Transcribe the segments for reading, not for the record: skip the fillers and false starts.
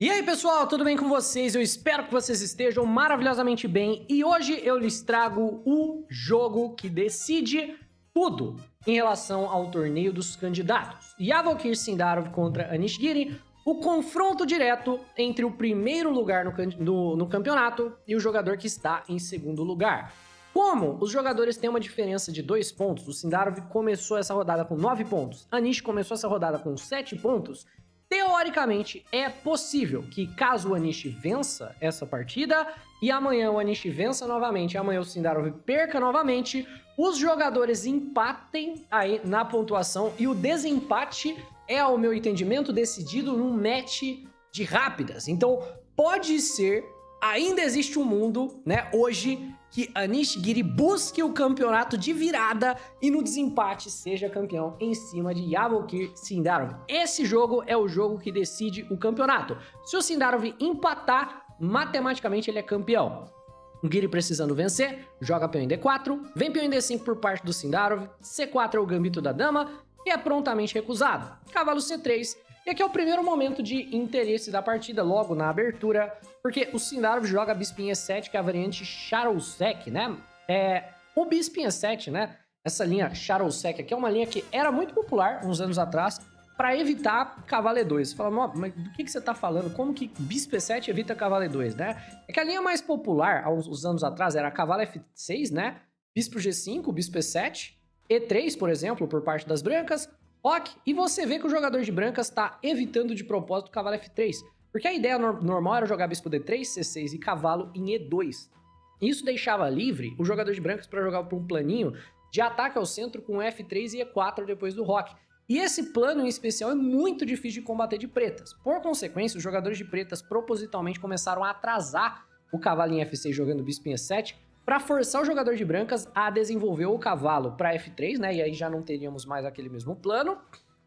E aí pessoal, tudo bem com vocês? Eu espero que vocês estejam maravilhosamente bem e hoje eu lhes trago o jogo que decide tudo em relação ao torneio dos candidatos. Yavokir Sindarov contra Anish Giri, o confronto direto entre o primeiro lugar no campeonato e o jogador que está em segundo lugar. Como os jogadores têm uma diferença de 2 pontos, o Sindarov começou essa rodada com 9 pontos, Anish começou essa rodada com 7 pontos, teoricamente, é possível que caso o Anish vença essa partida e amanhã o Anish vença novamente, amanhã o Sindarov perca novamente, os jogadores empatem aí na pontuação e o desempate é, ao meu entendimento, decidido num match de rápidas. Então, pode ser, ainda existe um mundo, né, hoje, que Anish Giri busque o campeonato de virada e no desempate seja campeão em cima de Yavokir Sindarov. Esse jogo é o jogo que decide o campeonato. Se o Sindarov empatar, matematicamente ele é campeão. O Giri precisando vencer, joga peão em D4, vem peão em D5 por parte do Sindarov, C4 é o gambito da dama e é prontamente recusado. Cavalo C3, e aqui é o primeiro momento de interesse da partida, logo na abertura, porque o Sindarov joga bispo em E7, que é a variante Charolsek, né? O bispo em E7, né? Essa linha Charolsek aqui é uma linha que era muito popular uns anos atrás, para evitar cavalo E2. Você fala, mas do que você tá falando? Como que bispo E7 evita cavalo E2, né? É que a linha mais popular, há uns anos atrás, era cavalo F6, né? Bispo G5, bispo E7, E3, por exemplo, por parte das brancas, roque, e você vê que o jogador de brancas está evitando de propósito o cavalo F3, porque a ideia normal era jogar bispo D3, C6 e cavalo em E2. Isso deixava livre o jogador de brancas para jogar por um planinho de ataque ao centro com F3 e E4 depois do roque. E esse plano em especial é muito difícil de combater de pretas. Por consequência, os jogadores de pretas propositalmente começaram a atrasar o cavalo em F6 jogando bispo em E7, para forçar o jogador de brancas a desenvolver o cavalo para F3, né? E aí já não teríamos mais aquele mesmo plano.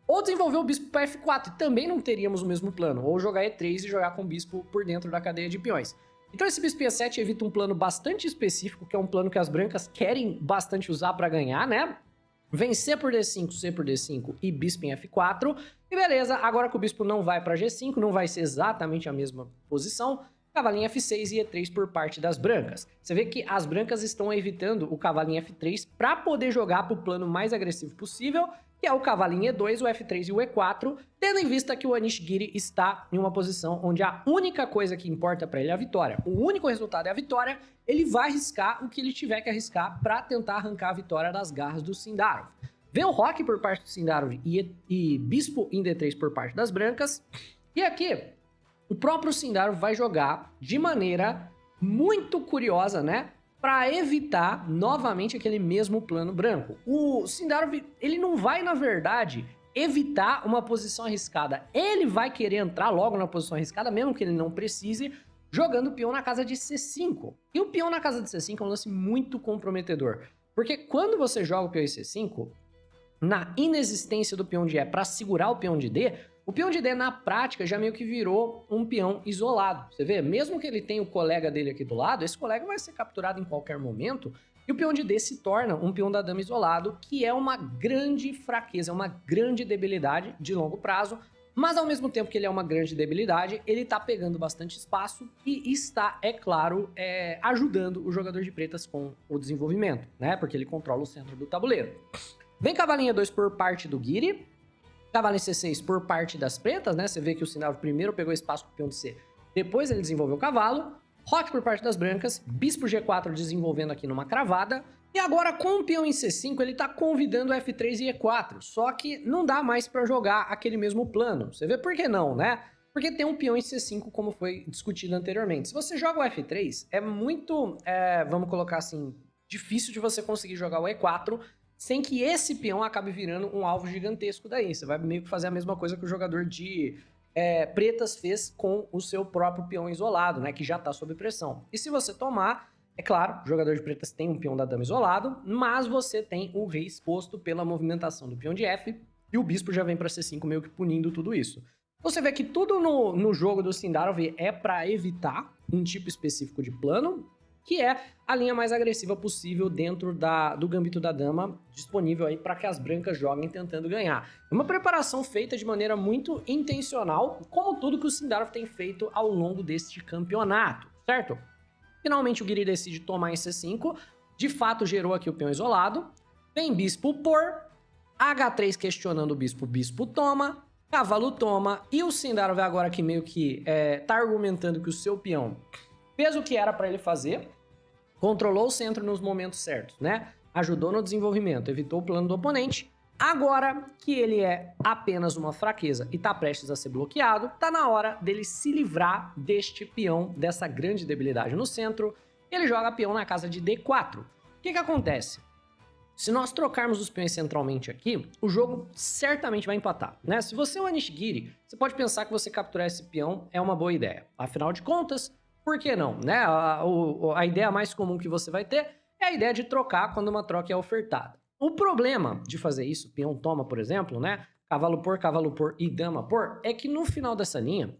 Ou desenvolver o bispo para F4, e também não teríamos o mesmo plano. Ou jogar E3 e jogar com o bispo por dentro da cadeia de peões. Então esse bispo E7 evita um plano bastante específico, que é um plano que as brancas querem bastante usar para ganhar, né? Vencer por D5, C por D5 e bispo em F4. E beleza, agora que o bispo não vai para G5, não vai ser exatamente a mesma posição, cavalinho F6 e E3 por parte das brancas. Você vê que as brancas estão evitando o cavalinho F3 para poder jogar para o plano mais agressivo possível, que é o cavalinho E2, o F3 e o E4, tendo em vista que o Anish Giri está em uma posição onde a única coisa que importa para ele é a vitória. O único resultado é a vitória, ele vai arriscar o que ele tiver que arriscar para tentar arrancar a vitória das garras do Sindarov. Vê o roque por parte do Sindarov e bispo em D3 por parte das brancas. E aqui, o próprio Sindarov vai jogar de maneira muito curiosa, né? Para evitar novamente aquele mesmo plano branco. O Sindarov, ele não vai, na verdade, evitar uma posição arriscada. Ele vai querer entrar logo na posição arriscada, mesmo que ele não precise, jogando o peão na casa de C5. E o peão na casa de C5 é um lance muito comprometedor. Porque quando você joga o peão em C5, na inexistência do peão de E para segurar o peão de D, o peão de D, na prática, já meio que virou um peão isolado. Você vê, mesmo que ele tenha o colega dele aqui do lado, esse colega vai ser capturado em qualquer momento, e o peão de D se torna um peão da dama isolado, que é uma grande fraqueza, uma grande debilidade de longo prazo, mas ao mesmo tempo que ele é uma grande debilidade, ele tá pegando bastante espaço e está, é claro, ajudando o jogador de pretas com o desenvolvimento, né? Porque ele controla o centro do tabuleiro. Vem cavalinho E2 por parte do Giri, cavalo em C6 por parte das pretas, né? Você vê que o Sindarov primeiro pegou espaço com o peão de C, depois ele desenvolveu o cavalo, roque por parte das brancas, bispo G4 desenvolvendo aqui numa cravada, e agora com o peão em C5 ele tá convidando F3 e E4, só que não dá mais para jogar aquele mesmo plano. Você vê por que não, né? Porque tem um peão em C5 como foi discutido anteriormente. Se você joga o F3, é muito, vamos colocar assim, difícil de você conseguir jogar o E4 sem que esse peão acabe virando um alvo gigantesco daí. Você vai meio que fazer a mesma coisa que o jogador de pretas fez com o seu próprio peão isolado, né? Que já tá sob pressão. E se você tomar, é claro, o jogador de pretas tem um peão da dama isolado, mas você tem o rei exposto pela movimentação do peão de F, e o bispo já vem para C5 meio que punindo tudo isso. Você vê que tudo no jogo do Sindarov é para evitar um tipo específico de plano, que é a linha mais agressiva possível dentro do gambito da dama, disponível aí para que as brancas joguem tentando ganhar. É uma preparação feita de maneira muito intencional, como tudo que o Sindarov tem feito ao longo deste campeonato, certo? Finalmente o Guiri decide tomar em C5, de fato gerou aqui o peão isolado, vem bispo por, H3 questionando o bispo toma, cavalo toma, e o Sindarov agora que meio que tá argumentando que o seu peão fez o que era para ele fazer, controlou o centro nos momentos certos, né? Ajudou no desenvolvimento, evitou o plano do oponente. Agora que ele é apenas uma fraqueza e tá prestes a ser bloqueado, tá na hora dele se livrar deste peão, dessa grande debilidade no centro. Ele joga peão na casa de D4. O que acontece? Se nós trocarmos os peões centralmente aqui, o jogo certamente vai empatar, né? Se você é o Nishigiri, você pode pensar que você capturar esse peão é uma boa ideia. Afinal de contas, por que não, né? A ideia mais comum que você vai ter é a ideia de trocar quando uma troca é ofertada. O problema de fazer isso, peão toma, por exemplo, né? Cavalo por e dama por, é que no final dessa linha,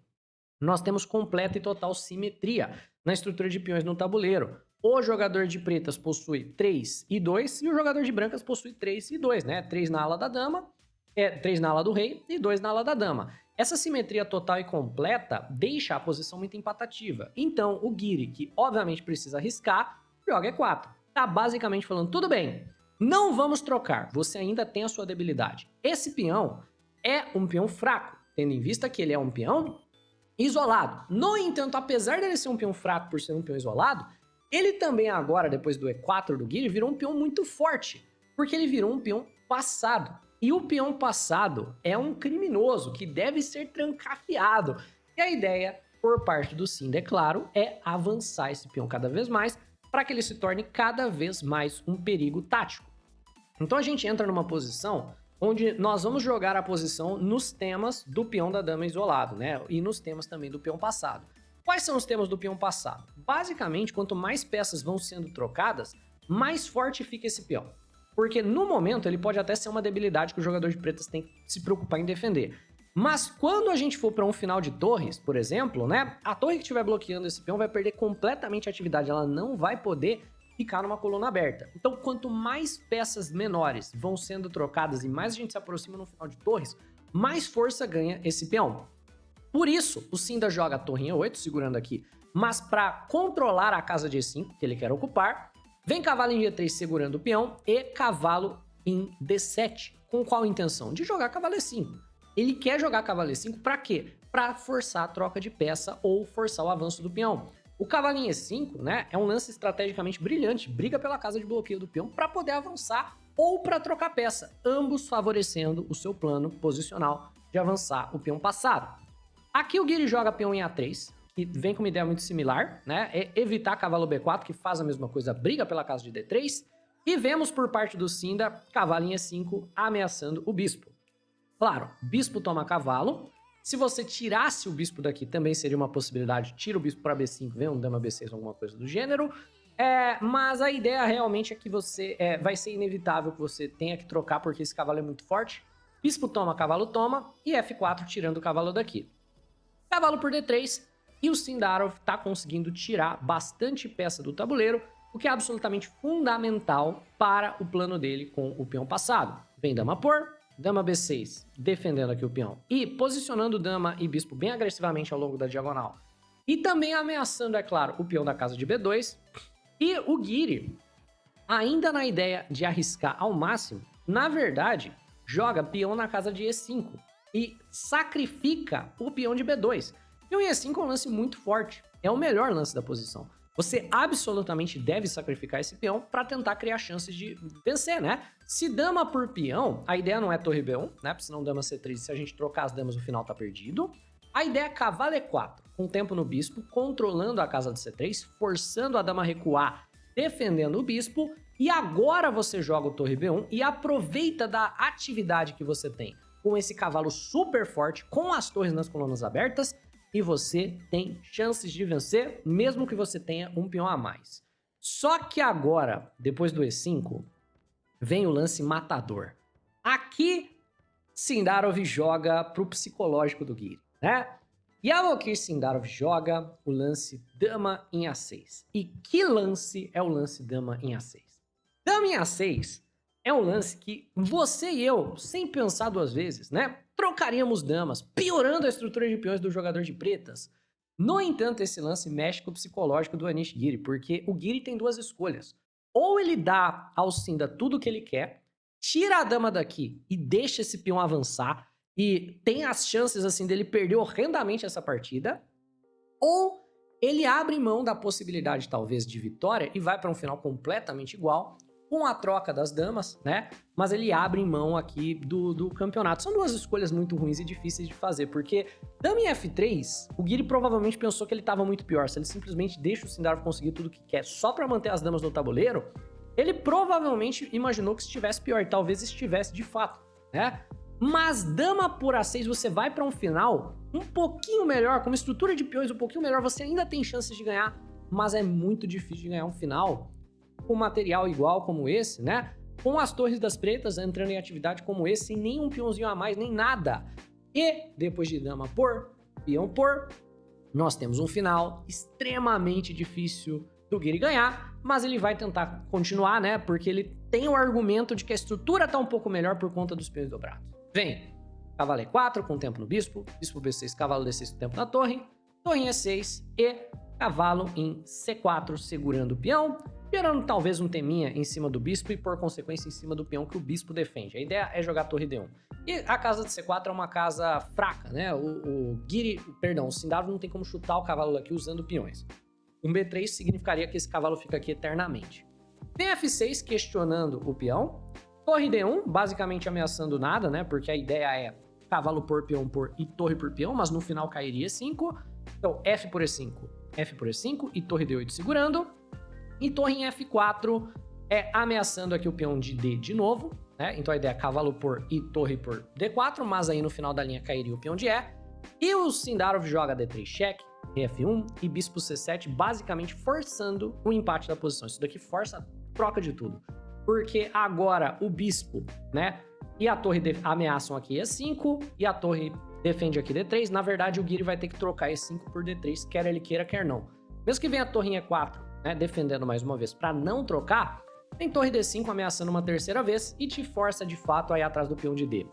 nós temos completa e total simetria na estrutura de peões no tabuleiro. O jogador de pretas possui 3 e 2 e o jogador de brancas possui 3 e 2, né? 3 na ala da dama, 3 na ala do rei e 2 na ala da dama. Essa simetria total e completa deixa a posição muito empatativa. Então, o Guiri, que obviamente precisa arriscar, joga E4. Tá basicamente falando, tudo bem, não vamos trocar, você ainda tem a sua debilidade. Esse peão é um peão fraco, tendo em vista que ele é um peão isolado. No entanto, apesar dele ser um peão fraco por ser um peão isolado, ele também agora, depois do E4 do Guiri, virou um peão muito forte, porque ele virou um peão passado. E o peão passado é um criminoso que deve ser trancafiado. E a ideia, por parte do Sinda, é claro, é avançar esse peão cada vez mais para que ele se torne cada vez mais um perigo tático. Então a gente entra numa posição onde nós vamos jogar a posição nos temas do peão da dama isolado, né? E nos temas também do peão passado. Quais são os temas do peão passado? Basicamente, quanto mais peças vão sendo trocadas, mais forte fica esse peão. Porque no momento ele pode até ser uma debilidade que o jogador de pretas tem que se preocupar em defender. Mas quando a gente for para um final de torres, por exemplo, né? A torre que estiver bloqueando esse peão vai perder completamente a atividade, ela não vai poder ficar numa coluna aberta. Então, quanto mais peças menores vão sendo trocadas e mais a gente se aproxima no final de torres, mais força ganha esse peão. Por isso, o Sinda joga a torre em E8, segurando aqui, mas para controlar a casa de E5, que ele quer ocupar, vem cavalo em G3 segurando o peão e cavalo em D7. Com qual intenção? De jogar cavalo E5. Ele quer jogar cavalo E5 para quê? Para forçar a troca de peça ou forçar o avanço do peão. O cavalinho E5, né, é um lance estrategicamente brilhante, briga pela casa de bloqueio do peão para poder avançar ou para trocar peça, ambos favorecendo o seu plano posicional de avançar o peão passado. Aqui o Guiri joga peão em A3, que vem com uma ideia muito similar, né, é evitar cavalo B4, que faz a mesma coisa, briga pela casa de D3, e vemos por parte do Sinda, cavalo em E5 ameaçando o bispo. Claro, bispo toma cavalo. Se você tirasse o bispo daqui, também seria uma possibilidade. Tira o bispo para B5, vem um dama B6, alguma coisa do gênero. Mas a ideia realmente é que você vai ser inevitável que você tenha que trocar, porque esse cavalo é muito forte. Bispo toma, cavalo toma, e F4 tirando o cavalo daqui. Cavalo por D3, e o Sindarov está conseguindo tirar bastante peça do tabuleiro, o que é absolutamente fundamental para o plano dele com o peão passado. Vem dama por, dama B6, defendendo aqui o peão. E posicionando dama e bispo bem agressivamente ao longo da diagonal. E também ameaçando, é claro, o peão da casa de B2. E o Guiri, ainda na ideia de arriscar ao máximo, na verdade, joga peão na casa de E5. E sacrifica o peão de B2. Peão em E5 é um lance muito forte. É o melhor lance da posição. Você absolutamente deve sacrificar esse peão para tentar criar chances de vencer, né? Se dama por peão, a ideia não é torre B1, né? Porque senão dama C3, se a gente trocar as damas, o final tá perdido. A ideia é cavalo E4, com tempo no bispo, controlando a casa de C3, forçando a dama a recuar, defendendo o bispo. E agora você joga o torre B1 e aproveita da atividade que você tem com esse cavalo super forte, com as torres nas colunas abertas, e você tem chances de vencer, mesmo que você tenha um peão a mais. Só que agora, depois do E5, vem o lance matador. Aqui, Sindarov joga pro psicológico do Guiri, né? Yavokir Sindarov joga o lance dama em A6. E que lance é o lance dama em A6? Dama em A6 é um lance que você e eu, sem pensar duas vezes, né, trocaríamos damas, piorando a estrutura de peões do jogador de pretas. No entanto, esse lance mexe com o psicológico do Anish Giri, porque o Giri tem duas escolhas. Ou ele dá ao Sinda tudo o que ele quer, tira a dama daqui e deixa esse peão avançar, e tem as chances, assim, dele perder horrendamente essa partida, ou ele abre mão da possibilidade, talvez, de vitória e vai para um final completamente igual, com a troca das damas, né? Mas ele abre mão aqui do campeonato. São duas escolhas muito ruins e difíceis de fazer, porque dama em F3, o Giri provavelmente pensou que ele estava muito pior. Se ele simplesmente deixa o Sindarov conseguir tudo que quer só para manter as damas no tabuleiro, ele provavelmente imaginou que estivesse pior, e talvez estivesse de fato, né? Mas dama por A6, você vai para um final um pouquinho melhor, com uma estrutura de peões um pouquinho melhor, você ainda tem chances de ganhar, mas é muito difícil de ganhar um final com material igual como esse, né? Com as torres das pretas entrando em atividade como esse, sem nenhum peãozinho a mais, nem nada. E depois de dama por, peão por, nós temos um final extremamente difícil do Giri ganhar, mas ele vai tentar continuar, né? Porque ele tem o argumento de que a estrutura tá um pouco melhor por conta dos peões dobrados. Vem, cavalo E4 com tempo no bispo, bispo B6, cavalo D6 com tempo na torre, torre em E6 e cavalo em C4 segurando o peão, gerando talvez um teminha em cima do bispo e por consequência em cima do peão que o bispo defende. A ideia é jogar torre D1. E a casa de C4 é uma casa fraca, né? O Sindarov não tem como chutar o cavalo aqui usando peões. Um B3 significaria que esse cavalo fica aqui eternamente. Tem F6 questionando o peão. Torre D1, basicamente ameaçando nada, né? Porque a ideia é cavalo por peão por e torre por peão, mas no final cairia E5. Então, F por E5, F por E5 e torre D8 segurando. E torre em F4 é ameaçando aqui o peão de D de novo, né? Então a ideia é cavalo por e torre por D4, mas aí no final da linha cairia o peão de E. E o Sindarov joga D3 cheque, F1 e bispo C7, basicamente forçando o empate da posição. Isso daqui força a troca de tudo. Porque agora o bispo, né, e a torre ameaçam aqui E5 e a torre defende aqui D3. Na verdade, o Giri vai ter que trocar E5 por D3, quer ele queira, quer não. Mesmo que venha a torre em E4, né, defendendo mais uma vez para não trocar, tem torre D5 ameaçando uma terceira vez e te força de fato aí atrás do peão de D.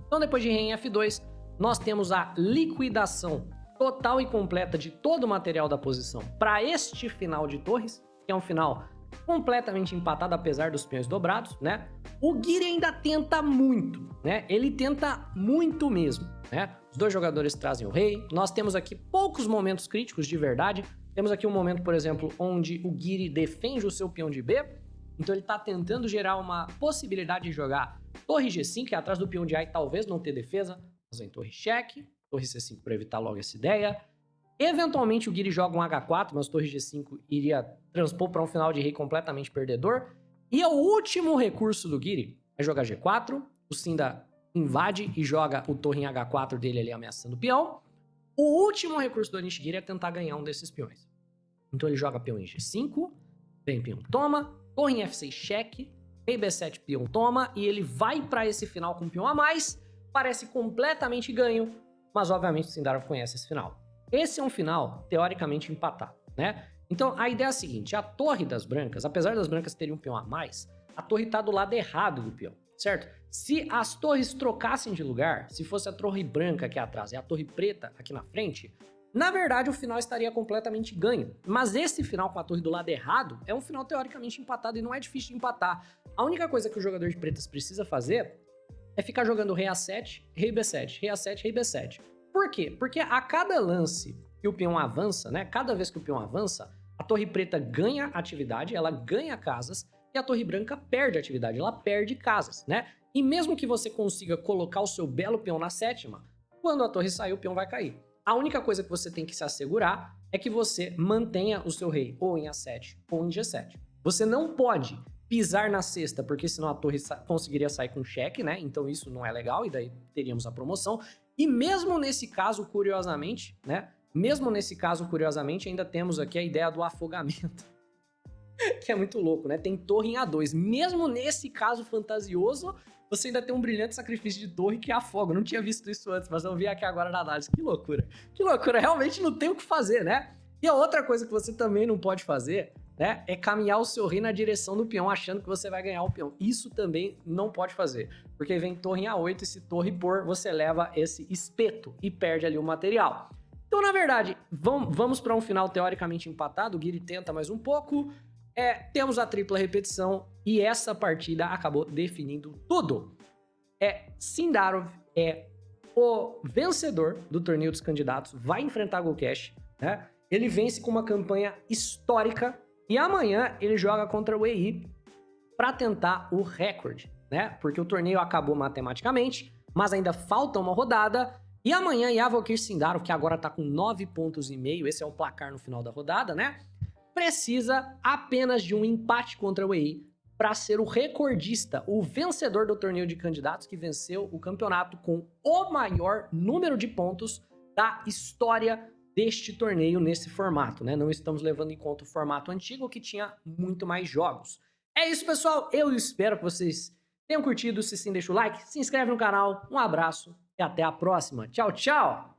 Então depois de rei em F2, nós temos a liquidação total e completa de todo o material da posição para este final de torres, que é um final completamente empatado apesar dos peões dobrados, né? O Giri ainda tenta muito, né? Ele tenta muito mesmo, né? Os dois jogadores trazem o rei. Nós temos aqui poucos momentos críticos de verdade. Temos aqui um momento, por exemplo, onde o Giri defende o seu peão de B. Então ele tá tentando gerar uma possibilidade de jogar torre G5, que é atrás do peão de A e talvez não ter defesa. Mas vem torre cheque, torre C5 para evitar logo essa ideia. Eventualmente o Giri joga um H4, mas torre G5 iria transpor para um final de rei completamente perdedor. E o último recurso do Giri é jogar G4. O Sinda invade e joga o torre em H4 dele ali ameaçando o peão. O último recurso do Anish Giri é tentar ganhar um desses peões. Então ele joga peão em G5, vem peão toma, torre em F6 cheque, rei B7 peão toma, e ele vai para esse final com um peão a mais. Parece completamente ganho, mas obviamente o Sindarov conhece esse final. Esse é um final teoricamente empatado, né? Então a ideia é a seguinte: a torre das brancas, apesar das brancas terem um peão a mais, a torre está do lado errado do peão, certo? Se as torres trocassem de lugar, se fosse a torre branca aqui atrás e a torre preta aqui na frente, na verdade o final estaria completamente ganho. Mas esse final com a torre do lado errado é um final teoricamente empatado e não é difícil de empatar. A única coisa que o jogador de pretas precisa fazer é ficar jogando rei A7, rei B7, rei A7, rei B7. Por quê? Porque a cada lance que o peão avança, né? Cada vez que o peão avança, a torre preta ganha atividade, ela ganha casas, e a torre branca perde atividade, ela perde casas, né? E mesmo que você consiga colocar o seu belo peão na sétima, quando a torre sair, o peão vai cair. A única coisa que você tem que se assegurar é que você mantenha o seu rei ou em A7 ou em G7. Você não pode pisar na cesta, porque senão a torre conseguiria sair com cheque, né? Então isso não é legal e daí teríamos a promoção. E mesmo nesse caso, curiosamente, né? Mesmo nesse caso, curiosamente, ainda temos aqui a ideia do afogamento. Que é muito louco, né? Tem torre em A2. Mesmo nesse caso fantasioso, você ainda tem um brilhante sacrifício de torre que afoga. Eu não tinha visto isso antes, mas eu vi aqui agora na análise. Que loucura. Que loucura. Realmente não tem o que fazer, né? E a outra coisa que você também não pode fazer, né, é caminhar o seu rei na direção do peão, achando que você vai ganhar o peão. Isso também não pode fazer, porque vem torre em A8 e se torre por, você leva esse espeto e perde ali o material. Então, na verdade, vamos para um final teoricamente empatado. O Guiri tenta mais um pouco. Temos a tripla repetição e essa partida acabou definindo tudo. Sindarov é o vencedor do torneio dos candidatos, vai enfrentar Golcash, né? Ele vence com uma campanha histórica e amanhã ele joga contra o EI para tentar o recorde, né? Porque o torneio acabou matematicamente, mas ainda falta uma rodada. E amanhã Yavokir Sindarov, que agora tá com 9,5 pontos, esse é o placar no final da rodada, né? Precisa apenas de um empate contra o EI para ser o recordista, o vencedor do torneio de candidatos que venceu o campeonato com o maior número de pontos da história deste torneio nesse formato, né? Não estamos levando em conta o formato antigo, que tinha muito mais jogos. É isso, pessoal. Eu espero que vocês tenham curtido. Se sim, deixa o like, se inscreve no canal. Um abraço e até a próxima. Tchau, tchau!